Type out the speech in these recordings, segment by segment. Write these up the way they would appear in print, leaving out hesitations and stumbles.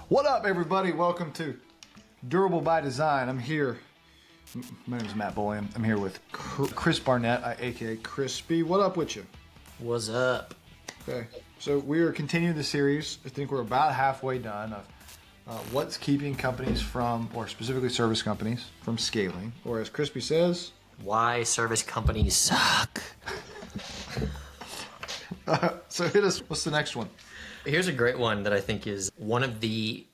What up, everybody? Welcome to Durable by Design. I'm here. My name is Matt Bolian. I'm here with Chris Barnett, aka Crispy. What up with you? What's up? Okay, so we are continuing the series. I think we're about halfway done of what's keeping companies from, or specifically service companies, from scaling. Or as Crispy says, Why service companies suck. so hit us. What's the next one? Here's a great one that I think is one of the,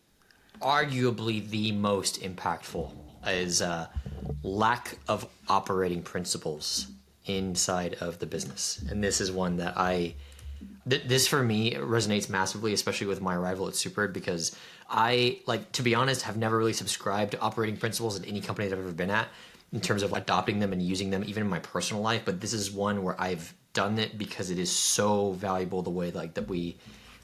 arguably the most impactful, is lack of operating principles inside of the business. And this is one that this for me resonates massively, especially with my arrival at Super, because I, like, to be honest, have never really subscribed to operating principles at any company that I've ever been at in terms of adopting them and using them even in my personal life. But this is one where I've done it because it is so valuable the way that we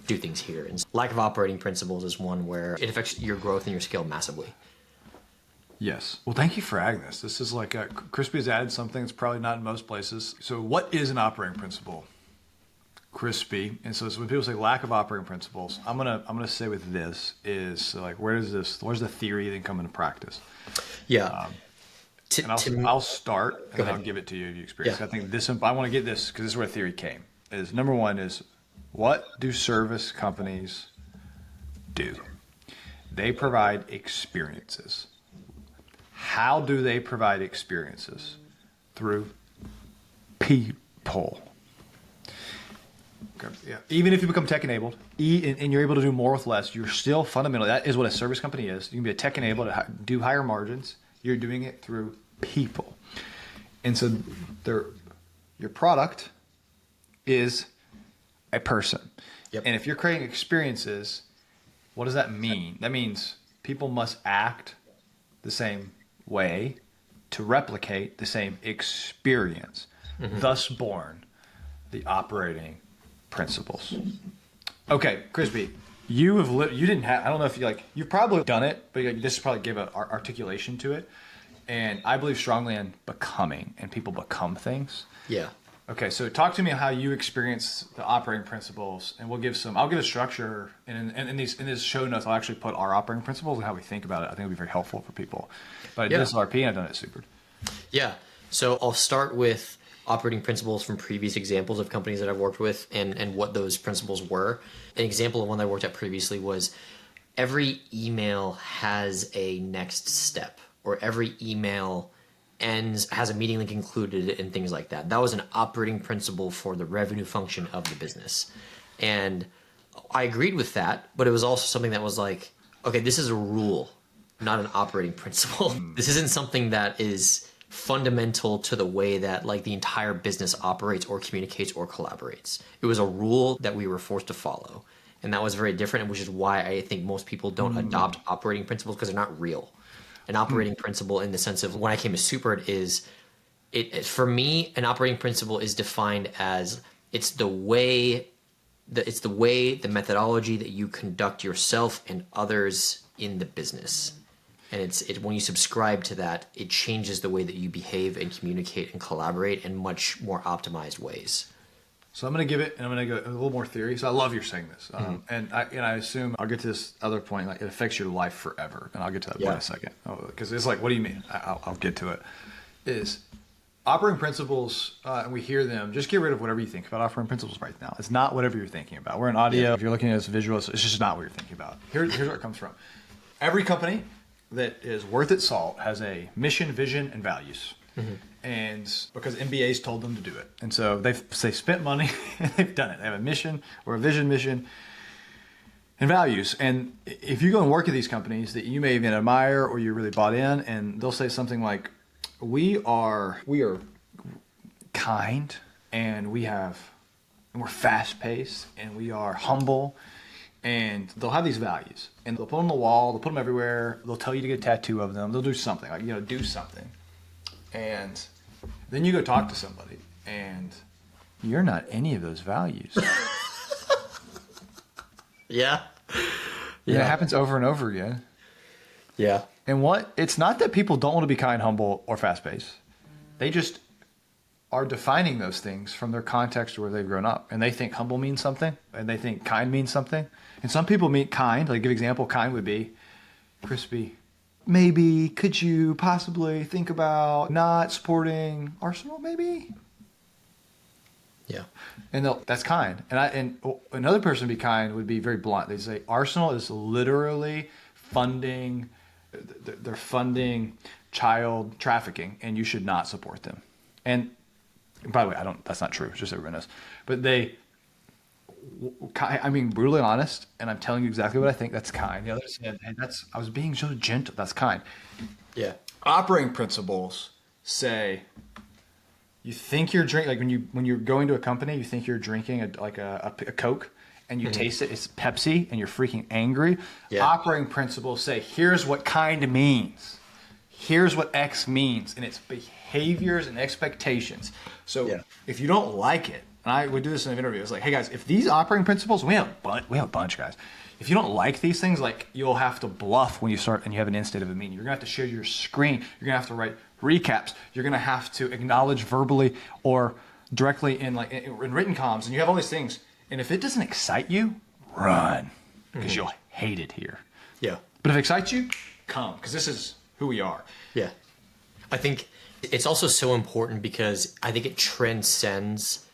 do things here. And lack of operating principles is one where it affects your growth and your skill massively. Yes. Well, thank you for adding this. This is like Crispy has added something that's probably not in most places. So what is an operating principle? Crispy. And so when people say lack of operating principles, I'm gonna say with this is like, where's the theory then come into practice? Yeah. I'll start and then ahead. I'll give it to you if you experience. Yeah. I think I want to get this because this is where theory came. Is number one is, what do service companies do? They provide experiences. How do they provide experiences? Through people. Okay. Yeah. Even if you become tech enabled and you're able to do more with less, you're still fundamentally, that is what a service company is. You can be a tech enabled to do higher margins. You're doing it through people. And so your product is a person. Yep. And if you're creating experiences, what does that mean? That means people must act the same way to replicate the same experience. Mm-hmm. Thus born the operating principles. Okay, Crispy, you didn't have, I don't know if you've probably done it, but this probably gave an articulation to it. And I believe strongly in becoming, and people become things. Yeah. Okay, so talk to me how you experience the operating principles, and I'll give a structure, and in these show notes, I'll actually put our operating principles and how we think about it. I think it'll be very helpful for people. But Yeah. this is RP, and I've done it super. Yeah. So I'll start with operating principles from previous examples of companies that I've worked with and what those principles were. An example of one that I worked at previously was every email has a next step, or every email has a meeting link included and things like that. That was an operating principle for the revenue function of the business. And I agreed with that, but it was also something that was like, okay, this is a rule, not an operating principle. This isn't something that is fundamental to the way that like the entire business operates or communicates or collaborates. It was a rule that we were forced to follow. And that was very different, which is why I think most people don't adopt operating principles, because they're not real. An operating principle in the sense of when I came to Super is, for me, an operating principle is defined as it's the methodology that you conduct yourself and others in the business. And it's when you subscribe to that, it changes the way that you behave and communicate and collaborate in much more optimized ways. So I'm going to give it, and I'm going to go a little more theory. So I love you're saying this. And I assume I'll get to this other point, like it affects your life forever. And I'll get to that point in a second. Because it's like, what do you mean? I'll get to it. Is operating principles, and we hear them, just get rid of whatever you think about operating principles right now. It's not whatever you're thinking about. We're in audio. Yeah. If you're looking at this visual, it's just not what you're thinking about. Here's where it comes from. Every company that is worth its salt has a mission, vision, and values. Mm-hmm. And because MBAs told them to do it. And so they spent money and they've done it. They have a mission or a vision, mission, and values. And if you go and work at these companies that you may even admire or you're really bought in, and they'll say something like, we are kind, and we're fast paced, and we are humble. And they'll have these values, and they'll put them on the wall, they'll put them everywhere, they'll tell you to get a tattoo of them, they'll do something, like, do something. And then you go talk to somebody, and you're not any of those values. Yeah. And it happens over and over again. Yeah. And it's not that people don't want to be kind, humble, or fast-paced. They just are defining those things from their context where they've grown up. And they think humble means something, and they think kind means something. And some people mean kind, like give example, kind would be, Crispy, maybe could you possibly think about not supporting Arsenal, maybe? Yeah. And that's kind. And another person would be kind would be very blunt. They say Arsenal is literally funding, they're funding child trafficking, and you should not support them. And by the way, that's not true. It's just everyone knows. But I'm being brutally honest, and I'm telling you exactly what I think. That's kind. The other said, hey, I was being so gentle. That's kind. Yeah. Operating principles say, you think you're drinking, like when you're going to a company, you think you're drinking a Coke, and you taste it, it's Pepsi, and you're freaking angry. Yeah. Operating principles say, here's what kind means. Here's what X means, and it's behaviors and expectations. So if you don't like it, and I would do this in an interview, it's like, hey guys, if these operating principles, we have a bunch, guys. If you don't like these things, like you'll have to bluff when you start and you have an instant of a meeting. You're gonna have to share your screen. You're gonna have to write recaps. You're gonna have to acknowledge verbally or directly in written comms, and you have all these things. And if it doesn't excite you, run, because you'll hate it here. Yeah. But if it excites you, come, because this is who we are. Yeah. I think it's also so important because I think it transcends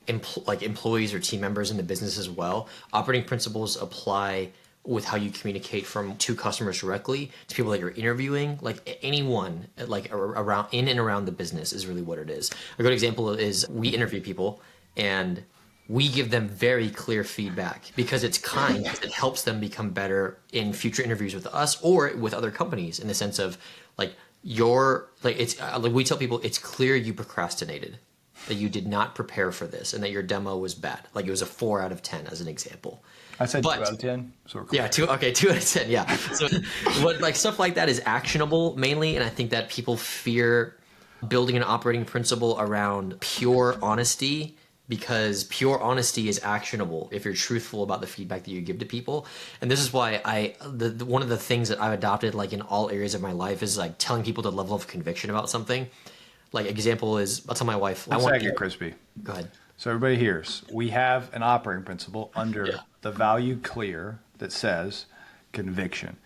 employees or team members in the business as well. Operating principles apply with how you communicate to customers directly, to people that you're interviewing, like anyone around in and around the business is really what it is. A good example is we interview people and we give them very clear feedback because it's kind. It helps them become better in future interviews with us or with other companies, in the sense of we tell people it's clear you procrastinated, that you did not prepare for this, and that your demo was bad. Like it was a 4 out of 10 as an example. I said 2 out of 10. So yeah, 2 out of 10. Yeah. So stuff like that is actionable mainly, and I think that people fear building an operating principle around pure honesty, because pure honesty is actionable if you're truthful about the feedback that you give to people. And this is why one of the things that I've adopted in all areas of my life is telling people the level of conviction about something. Example is, I'll tell my wife. One second, Crispy. Go ahead. So everybody hears, we have an operating principle under the value clear that says conviction.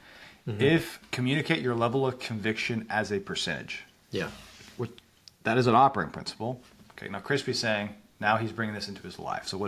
If communicate your level of conviction as a percentage. Yeah. That is an operating principle. Okay, now Crispy's saying, now he's bringing this into his life. So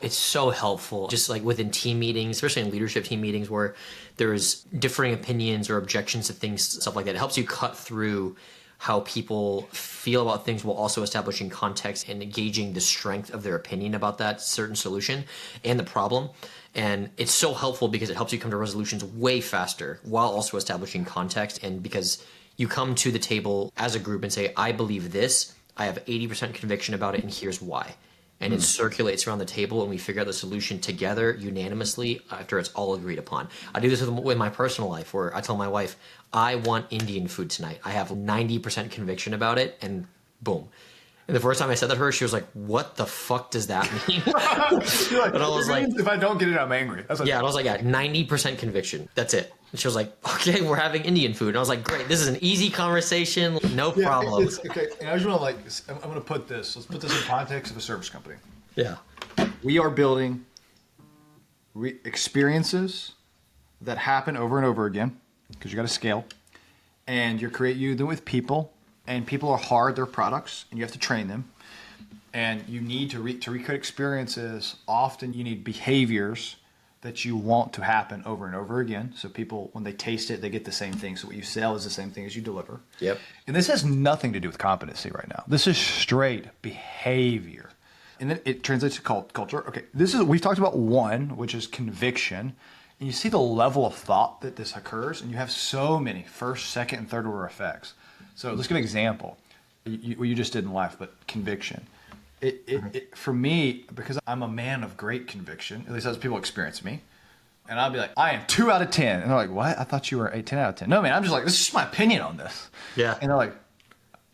it's so helpful, just within team meetings, especially in leadership team meetings where there's differing opinions or objections to things, stuff like that. It helps you cut through how people feel about things while also establishing context and engaging the strength of their opinion about that certain solution and the problem. And it's so helpful because it helps you come to resolutions way faster while also establishing context. And because you come to the table as a group and say, I believe this, I have 80% conviction about it, and here's why. And it circulates around the table, and we figure out the solution together unanimously after it's all agreed upon. I do this with my personal life, where I tell my wife, I want Indian food tonight. I have 90% conviction about it, and boom. And the first time I said that to her, she was like, what the fuck does that mean? And I was like, if I don't get it, I'm angry. And I was like, 90% conviction. That's it. And she was like, okay, we're having Indian food. And I was like, great, this is an easy conversation, no problem. Okay, and I just want to I'm going to put this, let's put this in context of a service company. Yeah. We are building experiences that happen over and over again, because you got to scale, and you do with people, and people are hard, they're products, and you have to train them. And you need to recreate experiences. Often you need behaviors that you want to happen over and over again. So people, when they taste it, they get the same thing. So what you sell is the same thing as you deliver. Yep. And this has nothing to do with competency right now. This is straight behavior. And then it translates to culture. Okay, we've talked about one, which is conviction. And you see the level of thought that this occurs, and you have so many first, second, and third order effects. So let's give an example. You just did in life, but conviction. For me, because I'm a man of great conviction, at least as people experience me, and I'll be like, I am 2 out of 10. And they're like, what? I thought you were 10 out of 10. No, man, I'm just like, this is just my opinion on this. Yeah. And they're like,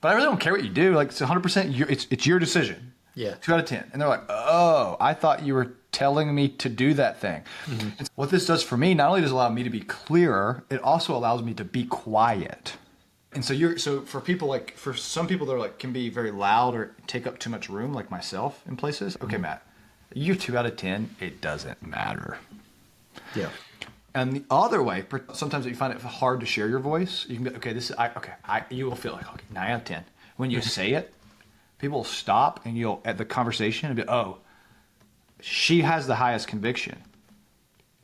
but I really don't care what you do. It's 100%, it's your decision. Yeah. 2 out of 10. And they're like, oh, I thought you were telling me to do that thing. Mm-hmm. What this does for me, not only does it allow me to be clearer, it also allows me to be quiet. And so for people for some people that are can be very loud or take up too much room, like myself in places. Okay, Matt, you're 2 out of 10. It doesn't matter. Yeah. And the other way, sometimes if you find it hard to share your voice, you can be, you will feel like, 9 out of 10. When you say it, people will stop and you'll, at the conversation, and be, oh, she has the highest conviction.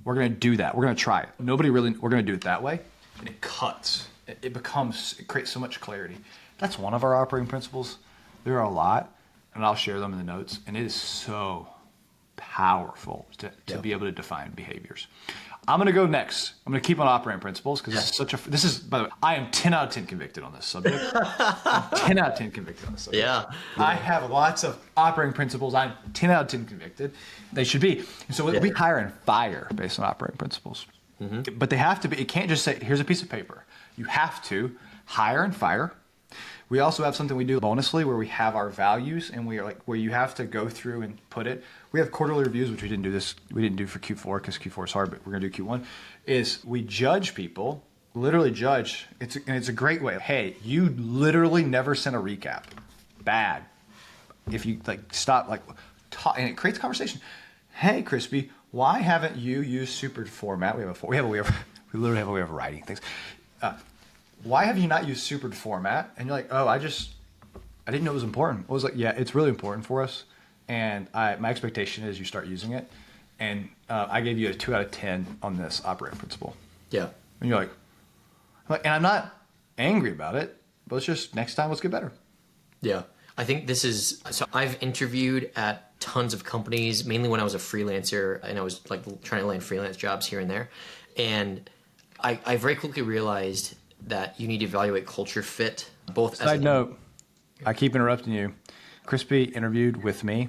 We're going to do that. We're going to try it. We're going to do it that way. And it cuts. It creates so much clarity. That's one of our operating principles. There are a lot, and I'll share them in the notes. And it is so powerful to be able to define behaviors. I'm going to go next. I'm going to keep on operating principles because by the way, I am 10 out of 10 convicted on this subject. I'm 10 out of 10 convicted on this subject. Yeah. I have lots of operating principles. I'm 10 out of 10 convicted. They should be. And so we hire and fire based on operating principles. Mm-hmm. But they have to be, it can't just say, here's a piece of paper. You have to hire and fire. We also have something we do bonusly where we have our values, and we are where you have to go through and put it. We have quarterly reviews, which we didn't do for Q4 because Q4 is hard, but we're going to do Q1. Is we judge people, literally judge. It's a great way. Hey, you literally never sent a recap. Bad. If you stop talk, and it creates conversation. Hey, Crispy, why haven't you used super format? We literally have a way of writing things. Why have you not used super format? And you're like, oh, I didn't know it was important. I was like, yeah, it's really important for us. And my expectation is you start using it. And I gave you a 2 out of 10 on this operating principle. Yeah. And you're like, and I'm not angry about it, but it's just next time, let's get better. Yeah. I think so I've interviewed at tons of companies, mainly when I was a freelancer and I was trying to land freelance jobs here and there. And I very quickly realized that you need to evaluate culture fit, both Side note, I keep interrupting you. Crispy interviewed with me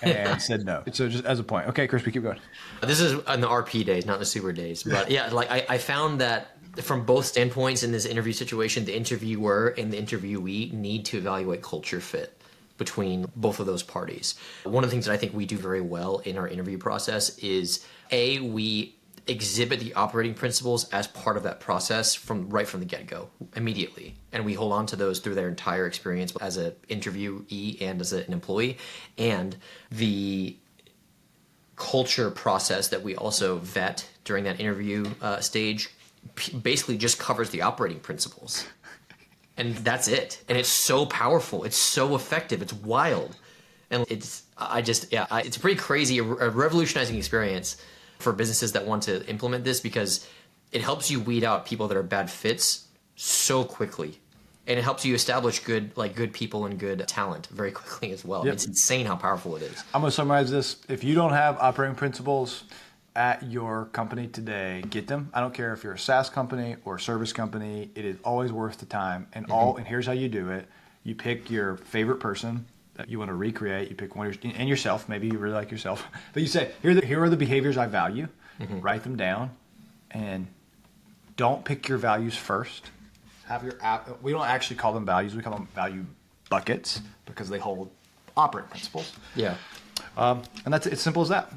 and said no. So just as a point. Okay, Crispy, keep going. This is in the RP days, not the super days. But yeah, I found that from both standpoints in this interview situation, the interviewer and the interviewee need to evaluate culture fit between both of those parties. One of the things that I think we do very well in our interview process is, we exhibit the operating principles as part of that process right from the get-go immediately, and we hold on to those through their entire experience as an interviewee and as an employee. And the culture process that we also vet during that interview stage basically just covers the operating principles, and that's it. And it's so powerful, it's so effective, it's wild, and it's a pretty crazy, a revolutionizing experience for businesses that want to implement this, because it helps you weed out people that are bad fits so quickly, and it helps you establish good people and good talent very quickly as well. Yep. It's insane how powerful it is. I'm going to summarize this. If you don't have operating principles at your company today, get them. I don't care if you're a SaaS company or a service company. It is always worth the time. And and here's how you do it. You pick your favorite person that you want to recreate. You pick one and yourself. Maybe you really like yourself, but you say, here are the behaviors I value. Write them down, and don't pick your values first. We don't actually call them values. We call them value buckets because they hold operating principles. Yeah. And that's it's simple as that.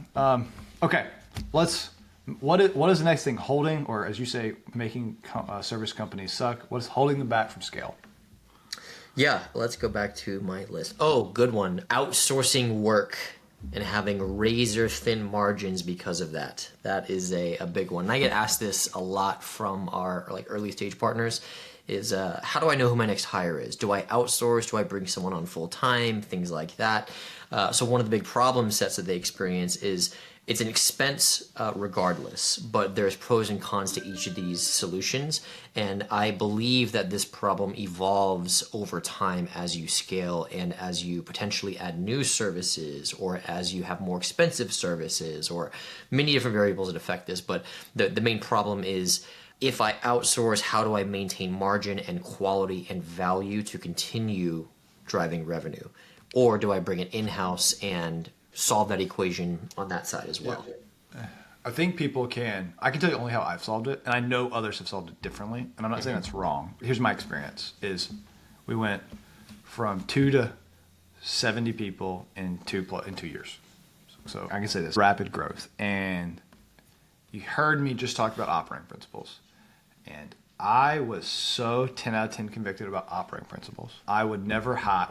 Okay. What is the next thing? Holding, or as you say, making service companies suck. What is holding them back from scale? Yeah, let's go back to my list. Oh, good one. Outsourcing work and having razor thin margins because of that. That is a big one. And I get asked this a lot from our early stage partners is how do I know who my next hire is? Do I outsource? Do I bring someone on full time? Things like that. So one of the big problem sets that they experience is it's an expense regardless, but there's pros and cons to each of these solutions. And I believe that this problem evolves over time as you scale and as you potentially add new services, or as you have more expensive services, or many different variables that affect this. But the main problem is, if I outsource, how do I maintain margin and quality and value to continue driving revenue? Or do I bring it in-house and solve that equation on that side as well? Yeah. I think people can. I can tell you only how I've solved it, and I know others have solved it differently, and I'm not saying that's wrong. Here's my experience is we went from 2 to 70 people in 2 years. So I can say this, rapid growth. And you heard me just talk about operating principles. And I was so 10 out of 10 convicted about operating principles. I would never hire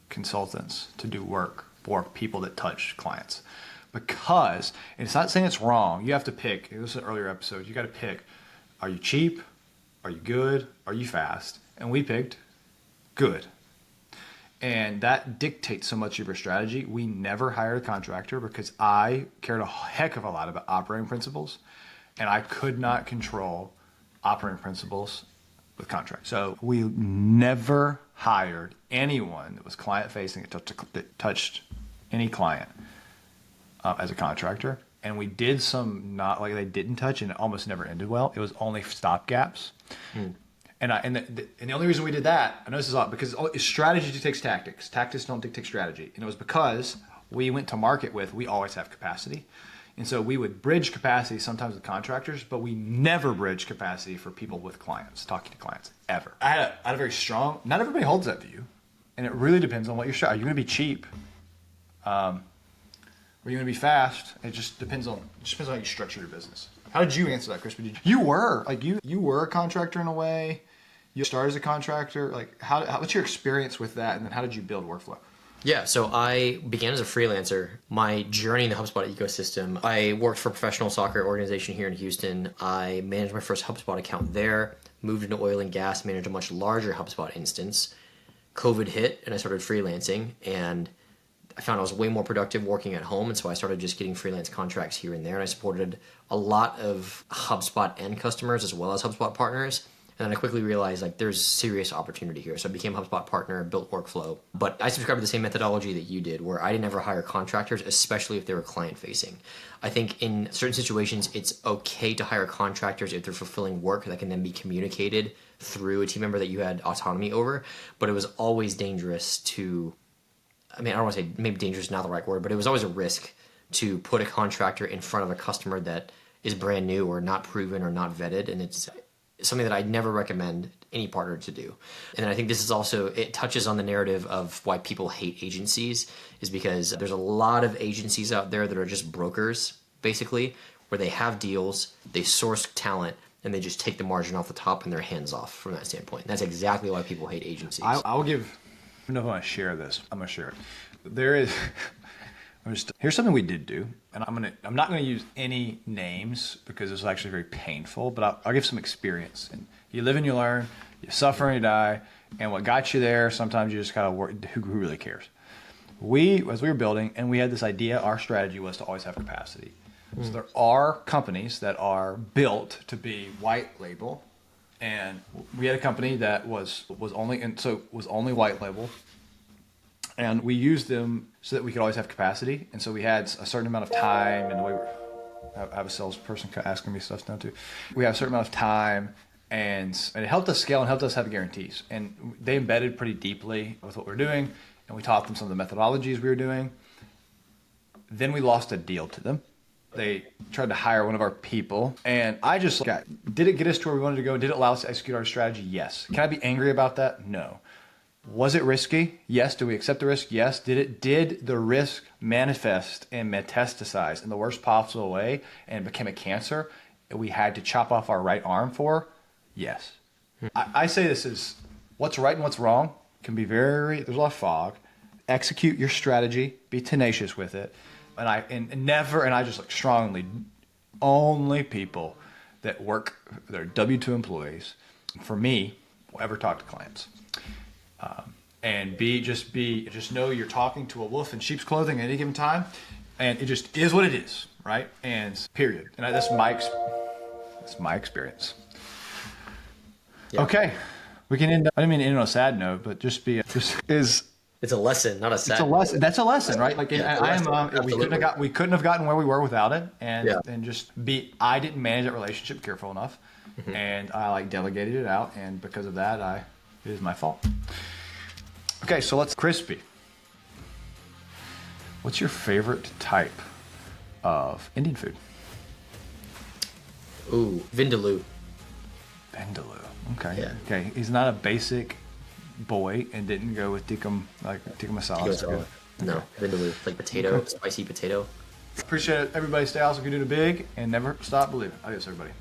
consultants to do work for people that touch clients. Because, and it's not saying it's wrong, you have to pick, this is an earlier episode, you got to pick, are you cheap? Are you good? Are you fast? And we picked good. And that dictates so much of your strategy. We never hired a contractor because I cared a heck of a lot about operating principles, and I could not control operating principles with contracts. So we never hired anyone that was client facing that touched any client as a contractor. And we did some not like they didn't touch, and it almost never ended well. It was only stopgaps. And the only reason we did that, I know this is odd, because strategy dictates tactics. Tactics don't dictate strategy. And it was because we went to market with, we always have capacity. And so we would bridge capacity sometimes with contractors, but we never bridge capacity for people with clients, talking to clients, ever. I had a very strong, not everybody holds that view. And it really depends on what you're, are you going to be cheap? Are you going to be fast? It just depends on how you structure your business. How did you answer that, Chris? You were a contractor in a way. You started as a contractor. Like, what's your experience with that? And then how did you build workflow? Yeah, so I began as a freelancer. My journey in the HubSpot ecosystem, I worked for a professional soccer organization here in Houston. I managed my first HubSpot account there, moved into oil and gas, managed a much larger HubSpot instance. COVID hit and I started freelancing, and I found I was way more productive working at home, and so I started just getting freelance contracts here and there, and I supported a lot of HubSpot end customers as well as HubSpot partners. And then I quickly realized like there's serious opportunity here. So I became a HubSpot partner, built workflow. But I subscribe to the same methodology that you did, where I didn't ever hire contractors, especially if they were client facing. I think in certain situations, it's okay to hire contractors if they're fulfilling work that can then be communicated through a team member that you had autonomy over. But it was always dangerous to, I mean, I don't want to say, maybe dangerous is not the right word, but it was always a risk to put a contractor in front of a customer that is brand new or not proven or not vetted. And it's something that I'd never recommend any partner to do. And I think this is also, it touches on the narrative of why people hate agencies, is because there's a lot of agencies out there that are just brokers, basically, where they have deals, they source talent, and they just take the margin off the top and they're hands off from that standpoint. And that's exactly why people hate agencies. I'll give, I don't know if I want to share this. I'm going to share it. There is, here's something we did do, and I'm not going to use any names because it's actually very painful, but I'll give some experience. And you live and you learn, you suffer and you die, and what got you there, sometimes you just kind of work, who really cares? As we were building, and we had this idea, our strategy was to always have capacity. So there are companies that are built to be white label, and we had a company that was only white label. And we used them so that we could always have capacity. And so we had a certain amount of time, and the way I have a salesperson asking me stuff now too. We have a certain amount of time, and it helped us scale and helped us have guarantees. And they embedded pretty deeply with what we were doing, and we taught them some of the methodologies we were doing. Then we lost a deal to them. They tried to hire one of our people, and I just did it get us to where we wanted to go? Did it allow us to execute our strategy? Yes. Can I be angry about that? No. Was it risky? Yes. Do we accept the risk? Yes. Did the risk manifest and metastasize in the worst possible way and became a cancer that we had to chop off our right arm for? Yes. I say this is what's right and what's wrong can be there's a lot of fog. Execute your strategy, be tenacious with it. And I just strongly, only people that work, that are W-2 employees, for me, will ever talk to clients. And just know you're talking to a wolf in sheep's clothing at any given time, and it just is what it is, right? And period. And that's my experience. Yeah. Okay, we can end. I didn't mean to end on a sad note, but it's a lesson, not a sad. It's a lesson. That's a lesson, right? Like we couldn't have gotten where we were without it, and I didn't manage that relationship careful enough, and I delegated it out, and because of that, it is my fault. Okay, so let's crispy. What's your favorite type of Indian food? Ooh, vindaloo. Vindaloo. Okay. Yeah. Okay. He's not a basic boy and didn't go with tikka masala. No, vindaloo, like potato, spicy potato. Appreciate it. Everybody stay awesome, keep doing it big, and never stop believing. Adios, everybody.